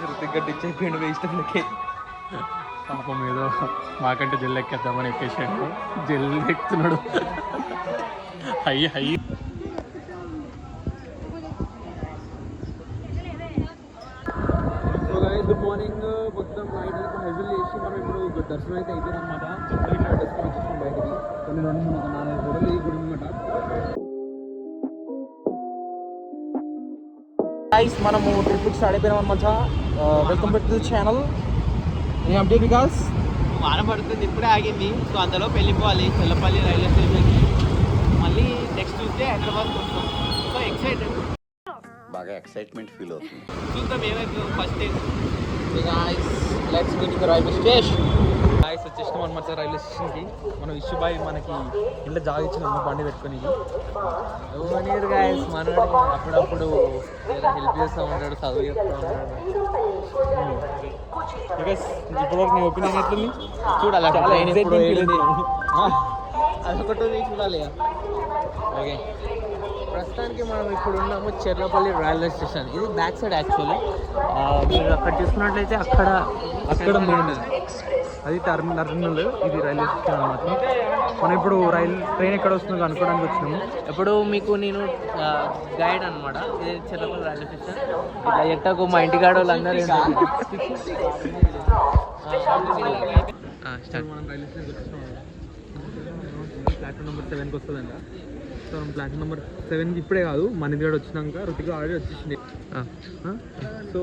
రుతిగడ్డిచ్చేపోయిండు waste పాపం ఏదో మాకంటే జల్లు ఎక్కేద్దామని ఎక్కేసాడు. జల్లు ఎక్కుతున్నాడు. Hi hi good morning. మొత్తం నైట్ హెవీల్ చేసి మనం ఇప్పుడు దర్శనం అయితే అయిపోయింది అనమాట. దర్శనం వచ్చేసాం బయటికి. కొన్ని రెండు నాలుగు గొడవలు ఈ గుడి అనమాట. గైస్ మనము ట్రిప్కి స్టార్ట్ అయిపోయినాం అనమాట. Welcome back to the channel. ఏం అప్డేట్ వికాస్? వారం పడుతుంది, ఇప్పుడే ఆగింది. సో అందులో వెళ్ళిపోవాలి చెల్లపల్లి రైల్వే స్టేషన్కి. మళ్ళీ నెక్స్ట్ ట్యూస్డే హైదరాబాద్ వస్తాం. సో ఎక్సైటెడ్, బాగా ఎక్సైట్మెంట్ ఫీల్ అవుతుంది. చూద్దాం ఏమైతే first day. Guys let's meet the railway station. Guys వచ్చేసినాం అనమాట రైల్వే స్టేషన్కి. మనం ఇష్యూ బాయ్ మనకి ఇంట్లో జాగా ఇచ్చిన బండి పెట్టుకొని. ఎవరు గైస్ మనోడు అప్పుడప్పుడు హెల్ప్ చేస్తూ ఉంటాడు, చదువు చెప్తూ ఉంటాడు. ఇప్పటివరకు నీ ఒపీనియన్ ఎట్లుంది? చూడాలి అదొకటి చూడాలి. ఓకే, ప్రస్తుతానికి మనం ఇప్పుడు ఉన్నాము చెర్లపల్లి రైల్వే స్టేషన్. ఇది బ్యాక్ సైడ్ యాక్చువల్లీ. మీరు అక్కడ చూసుకున్నట్లయితే అక్కడ మెయిన్ అది టర్మినల్, ఇది రైల్వే స్టేషన్ అనమాట. మనం ఇప్పుడు ట్రైన్ ఎక్కడ వస్తుందో అనుకోవడానికి వచ్చినాము. ఇప్పుడు మీకు నేను గైడ్ అనమాట. ఇది చెర్లపల్లి రైల్వే స్టేషన్. ఇట్లా ఎట్టకు మా ఇంటికాడ వాళ్ళందరూ మనం రైల్వే స్టేషన్కి వచ్చినాం. ప్లాట్ఫామ్ నెంబర్ 7కి వస్తుందంట. సో మనం ప్లాట్ఫామ్ నెంబర్ 7కి ఇప్పుడే కాదు, మనిదిగడ వచ్చినాక రుతిక ఆల్రెడీ వచ్చేసింది. సో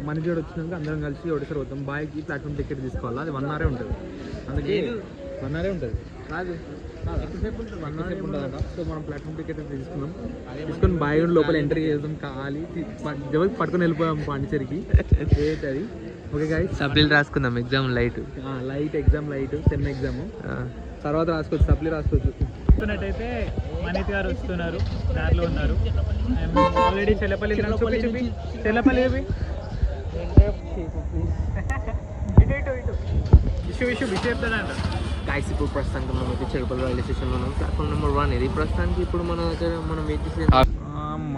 మనిదిగడ వచ్చినాక అందరం కలిసి ఒకటిసారి వద్దాం. బాయ్కి ప్లాట్ఫామ్ టికెట్ తీసుకోవాలి. అది 1 hour ఉంటుంది. అందుకే 1 hour ఉంటుంది. కాదు, ఎక్కువసేపు ఉంటుంది, 1 hour ఉంటుందట. సో మనం ప్లాట్ఫామ్ టికెట్ తీసుకున్నాం. తీసుకొని బాయ్ లోపల ఎంట్రీ చేద్దాం. ఖాళీ ఎవరికి పట్టుకొని వెళ్ళిపోయాం పాండిచేరికి. అది ఓకే గైస్, సప్లీలు రాసుకుందాం. Exam light exam light sem exam తర్వాత రాసుకోవచ్చు, సప్లీ రాసుకోవచ్చు. చూస్తున్నట్టయితే మనీత్ గారు వస్తున్నారు, దారిలో ఉన్నారు. ఆల్రెడీ చెల్లపల్లి ఇష్యూ చెప్తానంట. గైస్ ఇప్పుడు ప్రస్తుతానికి మనం అయితే చెల్లపల్లి రైల్వే స్టేషన్లో ఉన్నాం. ప్లాట్ఫామ్ నెంబర్ 1 ఇది. ప్రస్తుతానికి ఇప్పుడు మన దగ్గర మనం వెయిట్ చేసే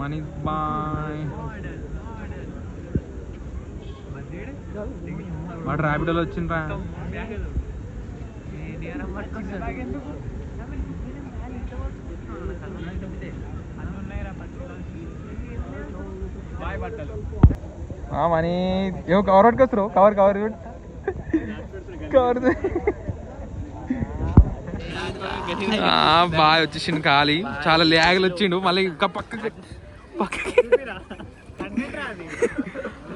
మనీ బాయ్ వాడు ర్యాపిడోలో వచ్చిండ్రా. మనీ ఏమో కవర్ పట్టుకొస్తారు. కవర్ బాగా వచ్చేసిండు. ఖాళీ చాలా ల్యాగులు వచ్చిండు. మళ్ళీ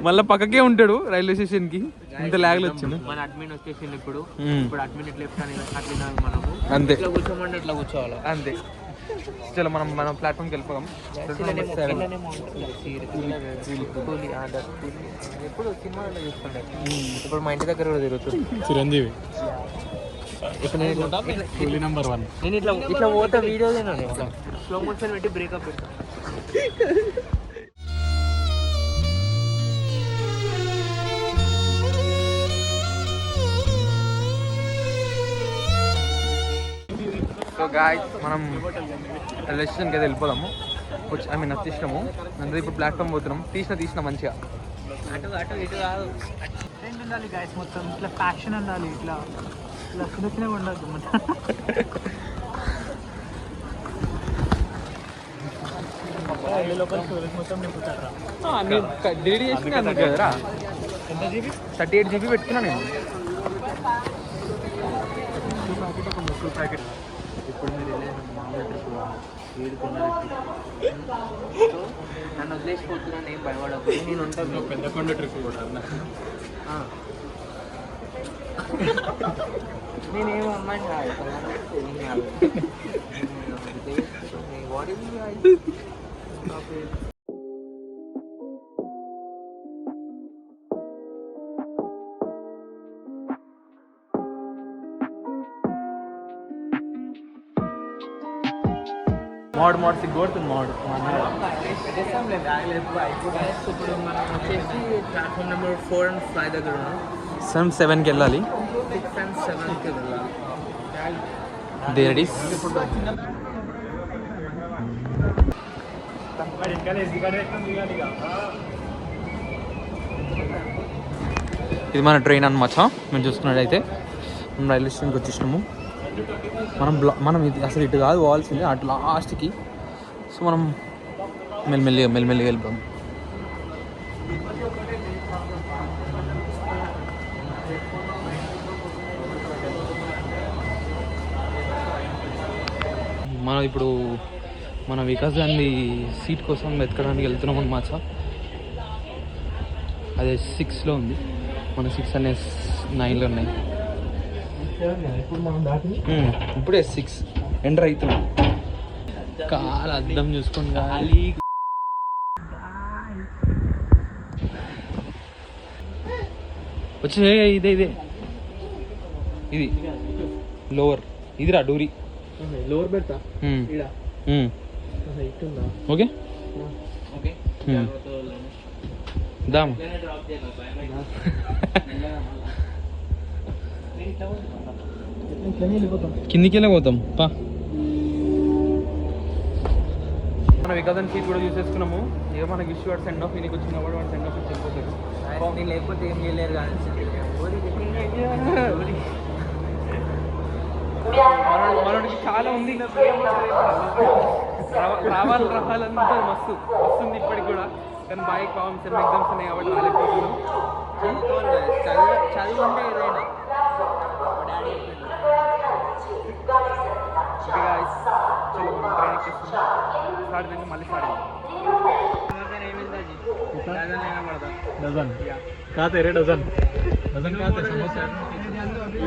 మళ్ళీ పక్కకే ఉంటాడు రైల్వే స్టేషన్ కి. ఇంత ల్యాగులు వచ్చిండు. మన అడ్మిన్ వచ్చేసింది. ఇప్పుడు అడ్మిన్ ఎట్లా అట్లా మనము అంతే ఇట్లా కూర్చోమంటే ఇట్లా కూర్చోవాలి అంతే. చలో మనం ప్లాట్ఫామ్కి వెళ్ళిపోదాం. ఎప్పుడు సినిమాలో చూస్తుండే. ఇప్పుడు మా ఇంటి దగ్గర కూడా తిరుగుతుంది చిరంజీవి. ఇప్పుడు నెంబర్ 1 నేను ఇట్లా పోతే వీడియో స్లో మోషన్ పెట్టి బ్రేకప్ పెడతాను. సో గాయ్స్ మనం రైల్వే స్టేషన్కి అయితే వెళ్ళిపోదాము. వచ్చేసినాము. అంటే ఇప్పుడు ప్లాట్ఫామ్ పోతున్నాం. తీసిన మంచిగా అటు ఇటు కాదు, ట్రెండ్ ఉండాలి గాయస్. మొత్తం ఇట్లా ఫ్యాషన్ ఉండాలి. ఇట్లా చిన్నగా ఉండదు మొత్తం. లోపల స్టోరేజ్ మొత్తం నింపుతారా? డిలీట్ చేసిన కదరా. ఎంత జీబీ? 38 GB పెట్టుకున్నా నేను. ప్యాకెట్ ఇప్పుడు మీరు నన్ను వదిలేసిపోతున్నాను, ఏం భయపడకపోతే నేను ఉంటాను. పెద్ద కొండ ట్రిప్ కూడా నేనేమో అమ్మాయి మోడ్ సిగ్గొడుతుంది. ఇప్పుడు మనం వచ్చేసి ప్లాట్ఫామ్ నెంబర్ 4 and 5 దగ్గర ఉన్నాం. 7కి వెళ్ళాలి. 6 and 7కి వెళ్ళాలి. There it is. ఇది మన ట్రైన్ అన్నమాట. మేము చూసుకున్నట్టయితే మనం రైల్వే స్టేషన్కి వచ్చేసినాము. మనం ఇది అసలు ఇటు కాదు పోవాల్సింది, అటు లాస్ట్కి. సో మనం మెల్లిమెల్లిగా వెళ్ళిపోయాం. మనం ఇప్పుడు మన వికాస్ గాంధీ సీట్ కోసం వెతకడానికి వెళ్తున్నాం అన్నమాట. అదే 6లో ఉంది, మన 6 అనే 9లో ఉన్నాయి. ఇప్పుడే 6 ఎంటర్ అవుతున్నాం. కాలు అద్దం చూసుకొని గాలి వచ్చి ఇదే ఇది లోవర్, ఇదిరా డూరి లోవర్ పెడతా ఓకే దామ్ కిందికి వెళ్ళి పోతాం పా. మన వికాసం సీట్ కూడా చూసేసుకున్నాము. ఇక మనకి ఇష్యూ వాడు సెండ్ ఆఫ్ ఇంటికి వచ్చిన వాడు సెండ్ ఆఫ్ వెళ్ళిపోతాడు. నేను లేకపోతే ఏం చేయలేరు కానీ మనకి చాలా ఉంది, రావాలంతా మస్తు వస్తుంది ఇప్పటికి కూడా. కానీ బాగా పావం సెమ్ ఎగ్జామ్స్ ఉన్నాయి కాబట్టి రాలేకపోతున్నాం. చదువు అంటే ఏదైనా మళ్ళీ స్టార్ట్ डजन खाते रे डजन डजन खाते समोसा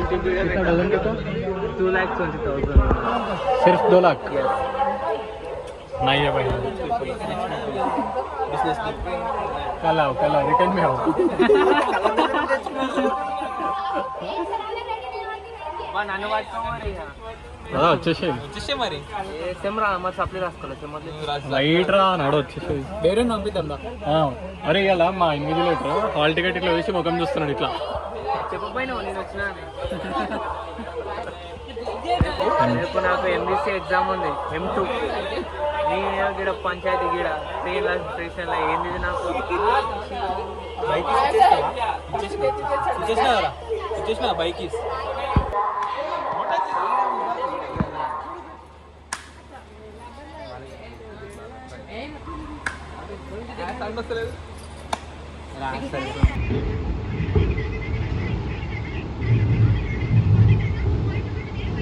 कितना डजन कितना 2,20,000 सिर्फ 2 लाख नहीं है भाई कल आओ रिटर्न में आओ నన్ను పట్టుకోమరి వచ్చేసే మరి సెమ్ రా మరి సప్లై రాసుకోవాలి లైట్ రా నాడు వచ్చేసేది వేరే పంపిద్దా అరే ఇలా మా ఇన్విజిలేటర్ హాల్ టికెట్ ఇట్లా వేసి ముఖం చూస్తున్నాడు ఇట్లా చెప్పపోయినావు నేను వచ్చినా రేపు నాకు ఎంబీసీ ఎగ్జామ్ ఉంది M2 నీ గీడ పంచాయతీ గీడ ట్రైన్ల స్టేషన్లో ఏంది నాకు బైక్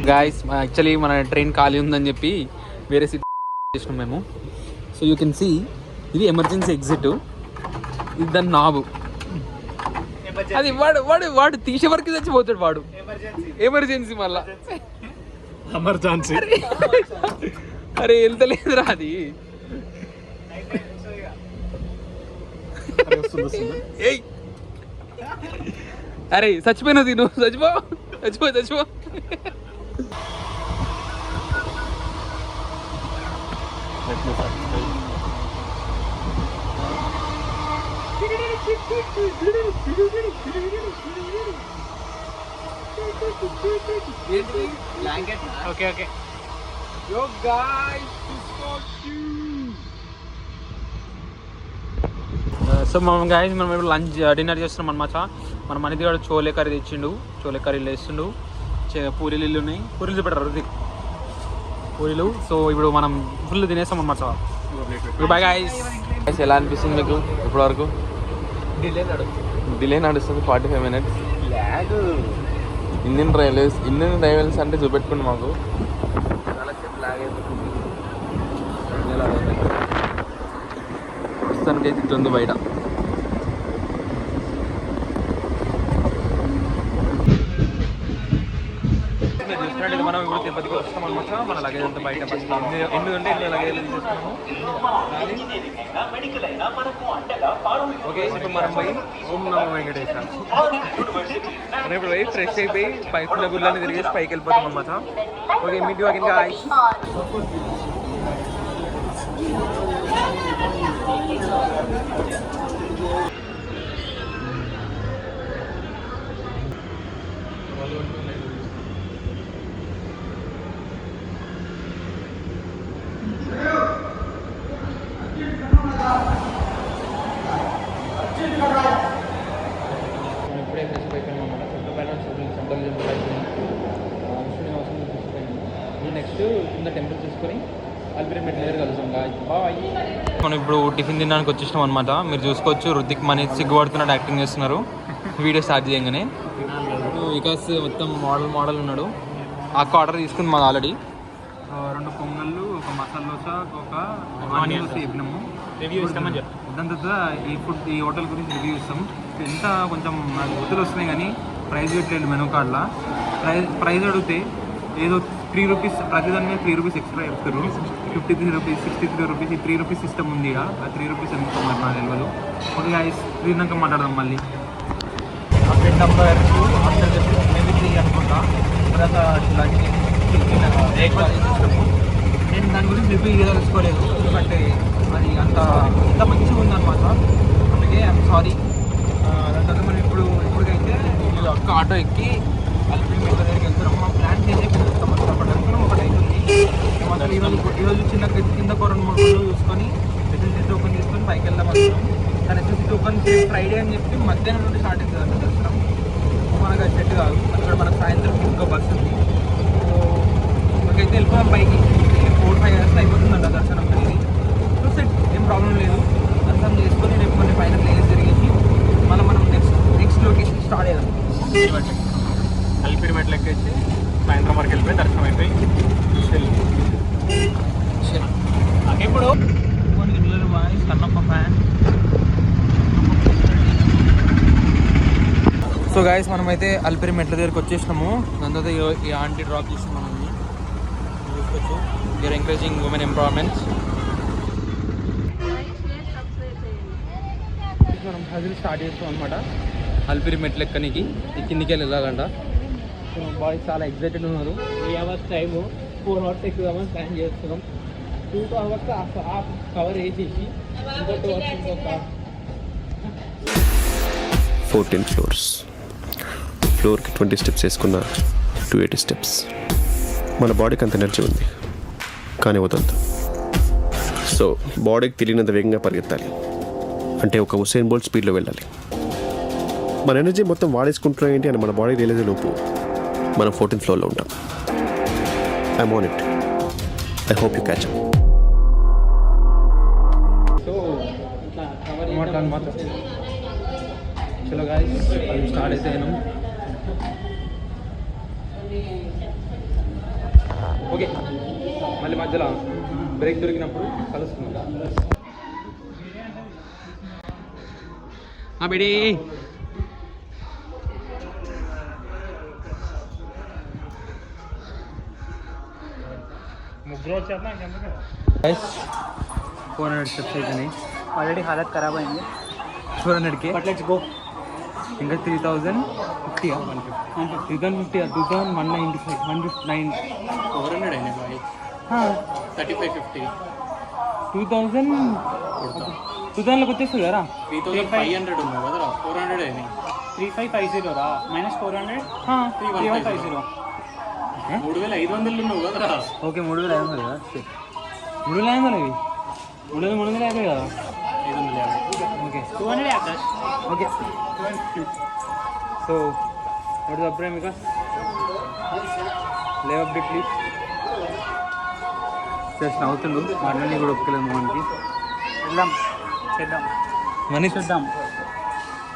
గాయస్ యాక్చువల్లీ మన ట్రైన్ ఖాళీ ఉందని చెప్పి వేరే సీట్ చేసినాం మేము. సో యూ కెన్ సీ ఇది ఎమర్జెన్సీ ఎగ్జిట్, ఇది దాని నాబు. అది వాడు తీసే వరకు చచ్చిపోతాడు వాడు. ఎమర్జెన్సీ మళ్ళా ఎమర్జెన్సీ అరే వెళ్తలేదురా అది. ఏయ్ అరే చచ్చిపోయినా తిను, చచ్చిపో ఓకే Yo guys, సో మనం గాయస్ మనం ఇప్పుడు డిన్నర్ చేస్తున్నాం అనమాట. మన మనిది కూడా చోలే కర్రీ తెచ్చిండు, చోలే కర్రీలు వేస్తుండు. పూరీలు ఇల్లు ఉన్నాయి, పూరీలు పెట్టారు రుతిక్ పూరీలు. సో ఇప్పుడు మనం ఫుల్ తినేస్తాం అనమాట. Bye guys. ఎలా అనిపిస్తుంది మీకు ఇప్పటివరకు? డిలే నడుస్తుంది 45 minutes. ఇండియన్ రైల్వేస్ అంటే చూపెట్టుకోండి మాకు. ప్రస్తుతానికైతే ఇట్లుంది బయట. మనం ఇప్పుడు తిరుపతికి వస్తాం అనమాట. మన లగేజ్ అంతా బయట ఎందుకంటే లగేజ్ తీసుకున్నాము. ఓకే ఇప్పుడు మనం పోయి ఓం నమో వెంకటేశ్వర మనం ఇప్పుడు పోయి ఫ్రెష్ అయిపోయి పైకున్న గుళ్ళని తిరిగేసి పైకి వెళ్ళిపోతాం అనమాట. Okay meet you again guys. Next కింద టెంపుల్ చూసుకొని అల్పిరి మెట్ల దగ్గర కలుస్తాం బాయ్. మనం ఇప్పుడు టిఫిన్ తినడానికి వచ్చేసినాం అనమాట. మీరు చూసుకోవచ్చు రుతిక్ మనీ సిగ్గుపడుతున్నాడు, యాక్టింగ్ చేస్తున్నారు వీడియో స్టార్ట్ చేయగానే. వికాస్ మొత్తం మోడల్ ఉన్నాడు. అక్క ఆర్డర్ తీసుకుంది మాది ఆల్రెడీ. 2 పొంగళ్ళు, ఒక మసాలా దోశ, ఒక ఆనియన్ దోశ చెప్పినాము. రివ్యూ ఇస్తామని చెప్పి దాని తర్వాత ఈ హోటల్ గురించి రివ్యూ ఇస్తాం. ఎంత కొంచెం నాకు గుర్తులు వస్తున్నాయి కానీ ప్రైస్ పెట్టలేదు మెనూ కార్డ్లో. ప్రైస్ అడిగితే ఏదో 3 రూపీస్ ప్రతిదాని మీద 3 రూపీస్ ఎక్స్ట్రా చెప్తారు. 53 రూపీస్, 63 రూపీస్, ఈ 3 రూపీస్ సిస్టమ్ ఉంది. ఆ 3 రూపీస్ ఎందుకు నాకు తెలియదు. ఓకే గైస్, తిన్నాక మాట్లాడదాం మళ్ళీ. అప్డేట్ నెంబర్ 2 ఆఫ్టర్ మేబీ 3 అనుకుంటా. తర్వాత బ్రేక్ఫాస్ట్ చేసేస్తాము. నేను దాని గురించి రివ్యూ తెలుసుకోలేదు, ఎందుకంటే అది అంత మంచిగా ఉందన్నమాట. అందుకే ఐఎమ్ సారీ. దాని తర్వాత మనం ఇప్పటికైతే ఒక్క ఆటో ఎక్కి అల్పిరి మెట్ల దగ్గరికి వెళ్తున్నాం. మా ప్లాన్ చేసి వెళ్తాం అనుకున్నాం. ఒకటి అవుతుంది. ఈరోజు కింద 2-3 రోజులు చూసుకొని ఎస్ఎస్సీ టోకెన్ తీసుకొని పైకి వెళ్దాం అనుకున్నాం. కానీ ఎస్ఎస్సీ టోకెన్ ఫ్రైడే అని చెప్పి మధ్యాహ్నం నుండి స్టార్ట్ అవుతుంది దర్శనం. మనకు అది సెట్ కాదు. అక్కడ మనకు సాయంత్రం ఇంకో బస్సు ఉంది. అయితే వెళ్ళిపోయాం పైకి. 4-5 అవర్స్ అయిపోతుందంట దర్శనం కలిగి. సో సెట్, ఏం ప్రాబ్లం లేదు. దర్శనం చేసుకొని రేపు కొన్ని పైన ప్లేస్ జరిగేసి మనం నెక్స్ట్ లొకేషన్ స్టార్ట్ అయ్యాం. అల్పిరి మెట్ల ఎక్కేసి సాయంత్రం వరకు వెళ్ళిపోయి దర్శనం అయిపోయి ఇప్పుడు కొన్ని గిన్నెలు బాగా సన్నప్ప ఫ్యాన్. సో గాయస్, మనమైతే అల్పిరి మెట్ల దగ్గరికి వచ్చేసినాము. దాని తర్వాత ఈ ఆంటీ డ్రాప్ చేసి మనం చూసుకోవచ్చు. You are encouraging women empowerment. మనం హజిల్ స్టార్ట్ చేస్తాం అనమాట. అల్పిరి మెట్లు ఎక్కనికి ఈ కిందికి వెళ్ళాలంట. సో బాయ్స్ చాలా ఎగ్జైటెడ్ ఉన్నారు. 3 అవర్స్ టైము 4 అవర్స్ ఎక్కుదామని ప్లాన్ చేస్తున్నాం. 2 అవర్స్ హాఫ్ కవర్ వేసేసి ఇంకో 2 అవర్స్ ఇంకొక 14 ఫ్లోర్స్. ఫ్లోర్కి 20 స్టెప్స్ వేసుకున్న 280 స్టెప్స్. మన బాడీకి అంత ఎనర్జీ ఉంది కానీ వదంతా. సో బాడీకి తెలియనంత వేగంగా పరిగెత్తాలి. అంటే ఒక ఉసేన్ బోల్ట్ స్పీడ్లో వెళ్ళాలి. మన ఎనర్జీ మొత్తం వాడేసుకుంటున్నాం ఏంటి అని మన బాడీ రియలైజ్ లోపు మనం 14th ఫ్లోర్లో ఉంటాం. I'm on it. I hope you catch up. So చలో గాయ్స్, స్టార్ట్ అయితే అయినాం. ఓకే, మళ్ళీ మధ్యలో బ్రేక్ దొరికినప్పుడు కలుసుకుందాం. బేడీ ముగ్గురు వచ్చేద్దాం. 400 స్టెప్స్ అయితేనే ఆల్రెడీ హాలత్ ఖరాబ్ అయింది. 400కి బట్ లెట్స్ గో. ఇంకా 3050 2195 109 400 అయినాయి బాయ్. 3550 2000లోకి వచ్చేస్తుంది కదా. 3500 ఉన్నావు కదరా. 400 అయినాయి. 3550 రా మైనస్ 400 3150. 3500 ఉన్నావు కదరా. ఓకే, 3500 కదా. 3500 ఇవి 350 కదా. 550. Okay 200 Akash. Okay. So what is update మీకు? లేవ్ అప్డేట్ ప్లీజ్. జస్ట్ నవ్వుతుండు. మనల్ని కూడా ఒప్పుకోలేదు మనకి. వెళ్దాం, చేద్దాం, మనీ చూద్దాం.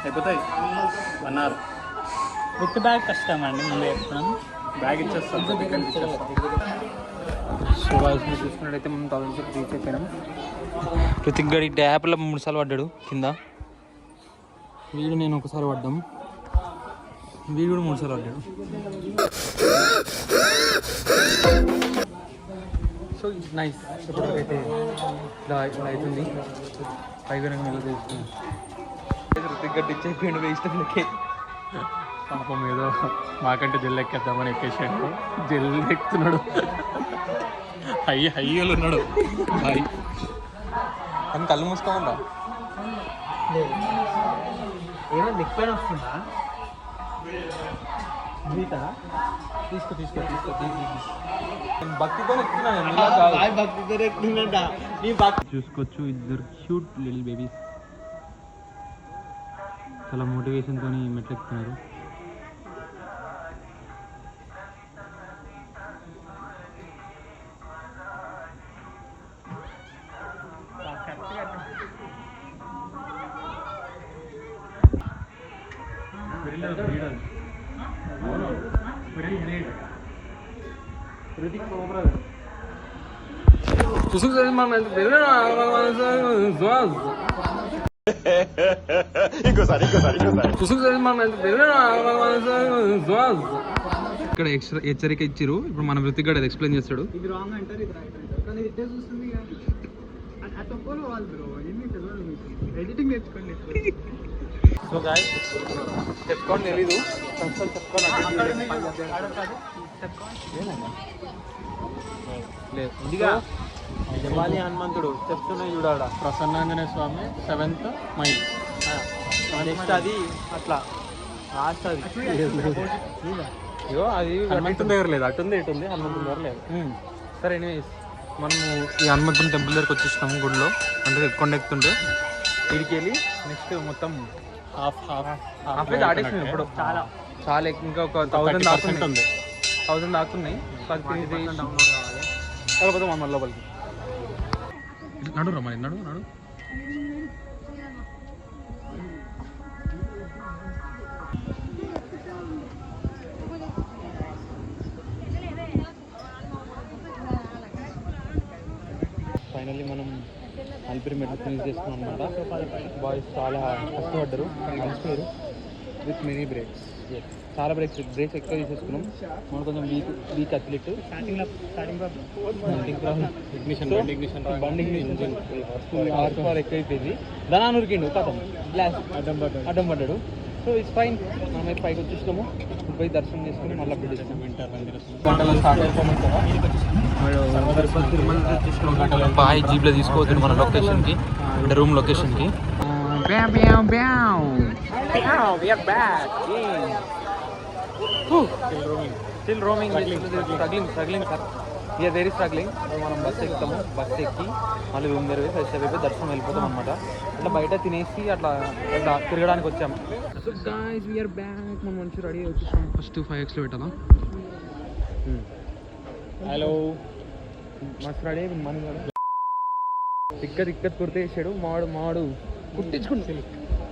అయిపోతాయి 1 అవర్. విత్ బ్యాగ్ కష్టం అండి. ముందే చెప్తున్నాం. బ్యాగ్ ఇచ్చేస్తాం. సో వాయిస్ మీరు చూసుకున్నట్టయితే మనం 1000 స్టెప్స్ రీచ్ అయిపోయినాం. రుతిక్ గడి డ్యాప్లో 3 సార్లు పడ్డాడు కింద. వీడు నేను ఒకసారి పడ్డాం. వీడు కూడా 3 సార్లు పడ్డాడు. So it's nice. ఇప్పటికైతే ఇలా అవుతుంది. పైగా ఇలా తెలుస్తుంది. రుతిక్ గడ్డి ఇచ్చేపోయిండు వేస్ట్లకి. పాపం ఏదో మాకంటే జల్లు ఎక్కేద్దామని ఎక్కేసాడు. జల్లు ఎక్కుతున్నాడు. హయ్యలు ఉన్నాడు బాయ్. అని కళ్ళు మూసుకోమంటా. ఏమైనా దిక్కుపోయిన వస్తుందా? తీసుకో భక్తితో చూసుకోవచ్చు. ఇద్దరు క్యూట్ లిటిల్ బేబీస్ చాలా మోటివేషన్తో మెట్లు ఎక్కుతున్నారు. ఇక్కడ హెచ్చరిక ఇచ్చిరు. ఇప్పుడు మన వృత్తి గడ ఎక్స్ప్లెయిన్ చేస్తాడు. ఇది రాంగ్ అంటారు, ఇది రైట్ అంటారు, కానీ ఇట్టే చూస్తుంది అట్లా ఫాలో వాళ్ళు బ్రో. ఎన్ని ఎడిటింగ్ నేర్చుకోండి. సో గాయ్ చెప్పుకోండి తెలీదు, చెప్పుకోండి లేదు ఇదిగా జవాలి హనుమంతుడు చెప్తున్నాయి చూడాడ ప్రసన్నాంజనేయ స్వామి 7th మైల్. నెక్స్ట్ అది అట్లా లాస్ట్ అది ఇగో అది హనుమంతుని దగ్గర లేదు, అటుంది ఇటు ఉంది, హనుమంతుని దగ్గర లేదు. సరే ఎనీవేస్ మనము ఈ హనుమంతుని టెంపుల్ దగ్గరకు వచ్చేసినాము గుడిలో, అంటే కొండ ఎక్కుతుంటే వీడికి వెళ్ళి నెక్స్ట్ మొత్తం హాఫ్ దాటేసినాం ఇప్పుడు. చాలా ఇంకా ఒక 1000 దాకా ఉంది. 1000 దాకున్నాయి. కాకపోతే మన లోపలికి నడు రమ్మని నడు. ఫైనల్లీ మనం అల్పిరి మెట్లు ఫినిష్ చేసుకున్నాం అనమాట. బాయ్స్ చాలా కష్టపడ్డారు, కలిసిపోయారు విత్ మెనీ బ్రేక్స్. చాలా బ్రేక్స్ ఎక్కువ తీసేసుకున్నాం. మనం కొంచెం వీక్ అథ్లెట్ బండి హార్స్ పవర్ ఎక్కువ అయిపోయింది. దాని ఉరికిండు కథం గ్లాస్ అడ్డం పడ్డాడు. So it's fine. మనమైతే పైకి వచ్చేస్తాము. పోయి దర్శనం చేసుకుని మళ్ళీ అప్డేట్ ఇస్తాం. గంటలో స్టార్ట్ అయిపోయింది కదా. బాయ్ జీప్లో తీసుకోవద్దు మన లొకేషన్కి, అంటే రూమ్ లొకేషన్కి. Still roaming struggling sir. Year very struggling. మనం బస్సు ఎక్కుతాము, బస్సు ఎక్కి మళ్ళీ రూమ్ దగ్గర ఫ్రెష్ అయిపోయి దర్శనం వెళ్ళిపోతాం అనమాట. అట్లా బయట తినేసి అట్లా తిరగడానికి వచ్చాము. So guys we are back. మనం మంచి రెడీ వచ్చేసాం. ఫస్ట్ 5x పెట్టాలా? హలో మస్తు రెడీ అయిపోయింది. మన ఇక్కత్ కుర్తేసాడు మాడు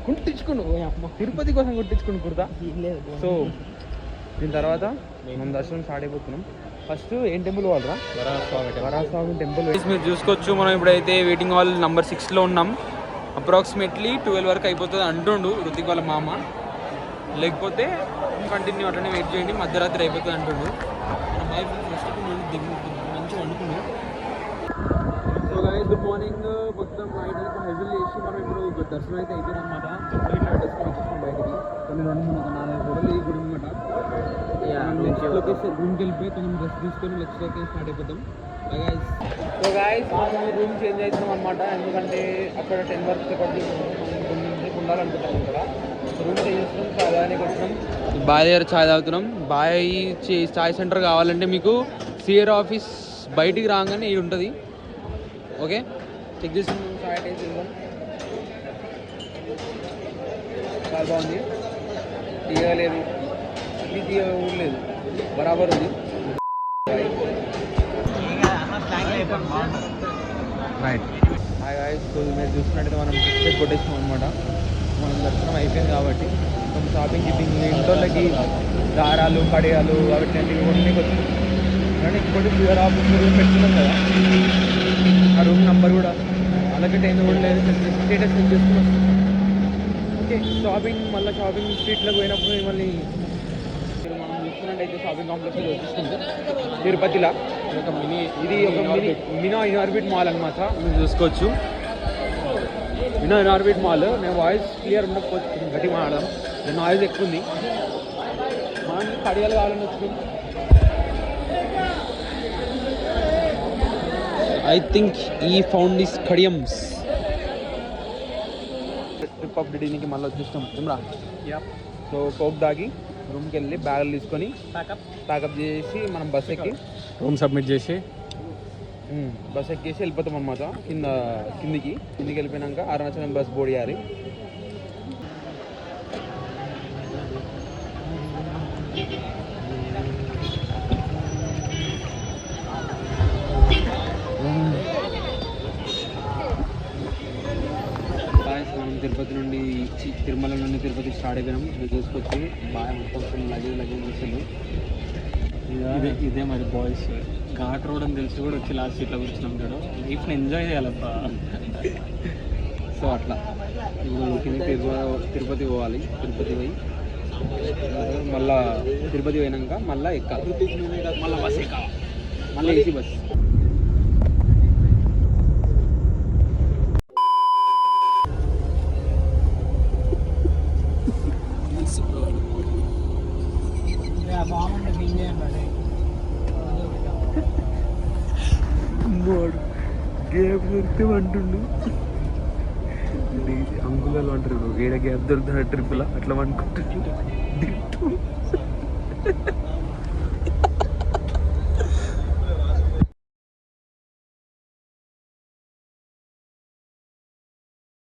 కుట్టించుకును అమ్మ తిరుపతి కోసం కుట్టించుకుని కుర్తా. సో దీని తర్వాత మనం దర్శనం స్టార్ట్ అయిపోతున్నాం. ఫస్ట్ ఏం టెంపుల్ వాళ్ళరా? వరాహస్వామి టెంపుల్. మీరు చూసుకోవచ్చు, మనం ఇప్పుడైతే వెయిటింగ్ హాల్ నెంబర్ 6లో ఉన్నాం. అప్రాక్సిమేట్లీ 12 వరకు అయిపోతుంది అంటుండు రుతిక్ వాళ్ళ మామ. లేకపోతే కంటిన్యూ అట్లనే వెయిట్ చేయండి, మధ్యరాత్రి అయిపోతుంది అంటుండు. మంచిగా వండుకుండు. So guys good morning. మొత్తం నైట్ అంతా హెజల్ చేసి మనం ఇప్పుడు దర్శనం అయితే అయిపోయింది అనమాట. దర్శనం వచ్చేసాం బయటికి. కొన్ని 2-4 ఫోటోలు ఈ గుడి అనమాట. నెక్స్ట్ లొకేషన్ రూమ్కి వెళ్ళిపోయి కొంచెం డ్రెస్ తీసుకొని నెక్స్ట్ లొకేషన్ స్టార్ట్ అయిపోతాం. సో గాయస్ మనం రూమ్ చేంజ్ అవుతున్నాం అనమాట. ఎందుకంటే అక్కడ 10 వరకు చెక్అవుట్ చేసుకుంటాం, ఉండాలనుకుంటాం ఇక్కడ. రూమ్ చేంజ్ చేస్తున్నాం, చాయ్ తాగడానికి వచ్చినాం. బాయ్ దగ్గర చాయ్ తాగుతున్నాం. బాయ్ చాయ్ సెంటర్ కావాలంటే మీకు సిఆర్ ఆఫీస్ బయటికి రాగానే ఇది ఉంటుంది. ఓకే చెక్ చేసుకున్నాం. చాయ్ టేస్ట్ చేద్దాం. చాలా బాగుంది. తీయలేదు, ఇది తీయలేదు, బరాబర్ ఉంది. Right hi guys. సో మీరు చూసినట్టయితే మనం టికెట్ కొట్టేసాం అనమాట. మనం దర్శనం అయిపోయింది కాబట్టి కొంచెం షాపింగ్ ఇంట్లోకి దారాలు కడియాలు వాటిని కొట్టుకు వచ్చినాం. కానీ ఇంకోటి ఫ్యూర్ ఆఫ్ రూమ్ పెట్టుకున్నాం కదా, ఆ రూమ్ నెంబర్ కూడా అలాగే టైం కూడా లేదు, స్టేటస్ చెక్ చేసుకున్నాం. ఓకే షాపింగ్ మళ్ళీ షాపింగ్ స్ట్రీట్లోకి పోయినప్పుడు మళ్ళీ మనం చూసుకున్నట్టయితే షాపింగ్ కాంప్లెక్స్ వచ్చేస్తుంది తిరుపతిలో. ఇది ఒక మినీ ఇన్ఆర్బిట్ మాల్ అనమాట. మీరు చూసుకోవచ్చు ఇన్ఆర్బిట్ మాల్. నేను వాయిస్ క్లియర్ ఉండకపోవచ్చు, గట్టి మాట్లాడదాం, నాయిస్ ఎక్కువ ఉంది. మనం కడియాలు కావాలని వచ్చింది. ఐ థింక్ ఈ ఫౌండ్ దిస్ కడియమ్స్. ట్రిప్ ఆఫ్ డీడీకి మళ్ళీ వచ్చేస్తాం ఏమ్రా. సో కోక్ దాగి రూమ్కి వెళ్ళి బ్యాగులు తీసుకొని ప్యాకప్ చేసి మనం బస్ ఎక్కి రూమ్ సబ్మిట్ చేసి బస్ ఎక్కేసి వెళ్ళిపోతాం అనమాట. కిందికి వెళ్ళిపోయినాక అరుణాచలం బస్ బోర్డు చేయాలి. తిరుపతి నుండి తిరుమల నుండి తిరుపతి స్టార్ట్ అయిపోయినాం. ఇది చూసుకొచ్చి బాగా మొత్తం లగేజ్ వస్తుంది. ఇదే మరి బాయ్స్ ఘాట్ రోడ్ అని తెలిసి కూడా వచ్చి లాస్ట్ సీట్లో కూర్చున్నాం చూడు. లైఫ్ని ఎంజాయ్ చేయాలబ్బా. సో అట్లా తిరుపతి పోవాలి. తిరుపతి పోయి మళ్ళా తిరుపతి పోయినాక మళ్ళీ ఎక్కాలి. మళ్ళీ బస్ ఎక్కాలి. మళ్ళీ ఏసీ బస్. గ్యాప్ దొరికితే అంటుండు. అంకులు అంటారు ఏడ గ్యాప్ దొరుకుతున్న ట్రిప్లా అట్లా అనుకుంటుండు.